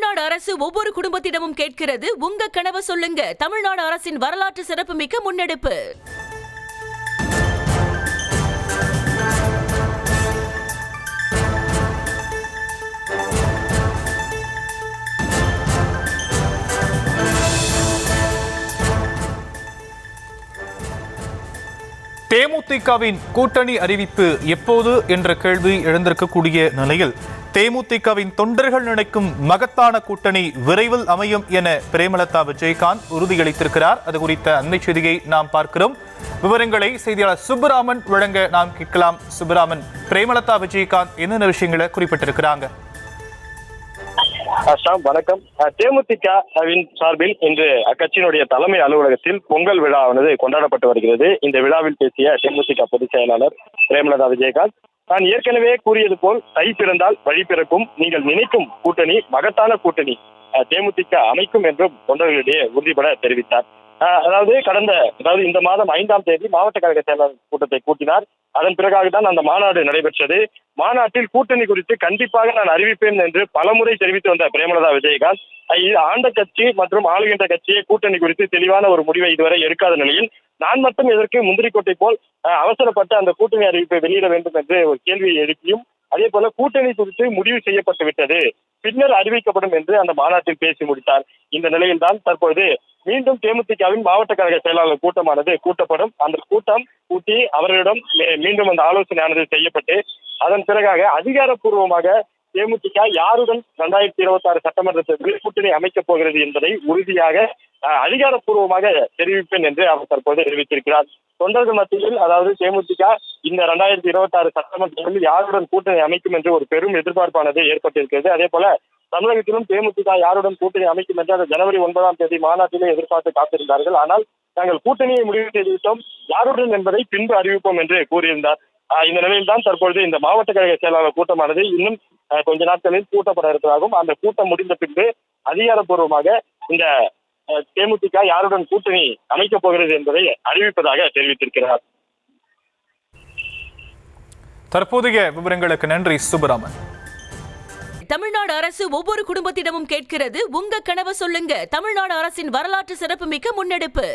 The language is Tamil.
தமிழ்நாடு அரசு ஒவ்வொரு குடும்பத்திடமும் கேட்கிறது, உங்க கனவை சொல்லுங்க. தமிழ்நாடு அரசின் வரலாற்று சிறப்புமிக்க முன்னெடுப்பு. தேமுதிகவின் கூட்டணி அறிவிப்பு எப்போது என்ற கேள்வி எழுந்திருக்கக்கூடிய நிலையில் தேமுதிகவின் தொண்டர்கள் நினைக்கும் மகத்தான கூட்டணி விரைவில் அமையும் என பிரேமலதா விஜயகாந்த் உறுதியளித்திருக்கிறார். அது குறித்த அண்மை செய்தியை நாம் பார்க்கிறோம். விவரங்களை செய்தியாளர் சுப்பராமன் வழங்க நாம் கேட்கலாம். சுப்பராமன், பிரேமலதா விஜயகாந்த் என்னென்ன விஷயங்களை குறிப்பிட்டிருக்கிறாங்க? வணக்கம். தேமுதிகவின் சார்பில் இன்று அக்கட்சியினுடைய தலைமை அலுவலகத்தில் பொங்கல் விழாவானது கொண்டாடப்பட்டு வருகிறது. இந்த விழாவில் பேசிய தேமுதிக பொதுச் செயலாளர் பிரேமலதா விஜயகாந்த், நான் ஏற்கனவே கூறியது போல் தை பிறந்தால் வழி பிறக்கும், நீங்கள் நினைக்கும் கூட்டணி மகத்தான கூட்டணி தேமுதிக அமைக்கும் என்றும் தொண்டர்களிடையே உறுதிபட தெரிவித்தார். அதாவது இந்த மாதம் 5ஆம் தேதி மாவட்ட கழக செயலாளர் கூட்டத்தை கூட்டினார். அதன் பிறகாகத்தான் அந்த மாநாடு நடைபெற்றது. மாநாட்டில் கூட்டணி குறித்து கண்டிப்பாக நான் அறிவிப்பேன் என்று பலமுறை தெரிவித்து வந்த பிரேமலதா விஜயகாந்த், ஆண்ட கட்சி மற்றும் ஆளுகின்ற கட்சியை கூட்டணி குறித்து தெளிவான ஒரு முடிவை இதுவரை எடுக்காத நிலையில் நான் மட்டும் எதற்கு முந்திரிக்கோட்டை போல் அவசரப்பட்டு அந்த கூட்டணி அறிவிப்பை வெளியிட வேண்டும் என்று ஒரு கேள்வியை எழுப்பியும், அதே போல கூட்டணி குறித்து முடிவு செய்யப்பட்டு விட்டது, பின்னர் அறிவிக்கப்படும் என்று அந்த மாநாட்டில் பேசி முடித்தார். இந்த நிலையில் தான் தற்போது மீண்டும் தேமுதிகவின் மாவட்ட கழக செயலாளர் கூட்டமானது கூட்டப்படும். அந்த கூட்டம் கூட்டி அவர்களிடம் மீண்டும் அந்த ஆலோசனையானது செய்யப்பட்டு அதன் பிறகாக அதிகாரப்பூர்வமாக தேமுதிக யாருடன் 2026 சட்டமன்ற தேர்தலில் கூட்டணி அமைக்கப் போகிறது என்பதை உறுதியாக அதிகாரப்பூர்வமாக தெரிவிப்பேன் என்று அவர் தற்போது தெரிவித்திருக்கிறார். தொண்டர்கள் மத்தியில் அதாவது தேமுதிக இந்த 2026 சட்டமன்ற தேர்தலில் யாருடன் கூட்டணி அமைக்கும் என்று ஒரு பெரும் எதிர்பார்ப்பானது ஏற்பட்டிருக்கிறது. அதே போல தமிழகத்திலும் தேமுதிக யாருடன் கூட்டணி அமைக்கும் என்று அந்த ஜனவரி 9ஆம் தேதி மாநாட்டிலே எதிர்பார்த்து காத்திருந்தார்கள். ஆனால் நாங்கள் கூட்டணியை முடிவு செய்துவிட்டோம், யாருடன் என்பதை பின்பு அறிவிப்போம் என்று கூறியிருந்தார். இந்த நிலையில் தான் தற்பொழுது இந்த மாவட்ட கழக செயலாளர் கூட்டமானது இன்னும் கொஞ்ச நாட்களில் கூட்டப்பட இருப்பதாகவும், அந்த கூட்டம் முடிந்த பின்பு அதிகாரப்பூர்வமாக இந்த தேமுதிக யாருடன் கூட்டணி அமைக்கப் போகிறது என்பதை அறிவிப்பதாக தெரிவித்திருக்கிறார். தற்போதைய விவரங்களுக்கு நன்றி சுப்பராமன். தமிழ்நாடு அரசு ஒவ்வொரு குடும்பத்திடமும் கேட்கிறது, உங்க கனவை சொல்லுங்க. தமிழ்நாடு அரசின் வரலாற்று சிறப்புமிக்க முன்னெடுப்பு.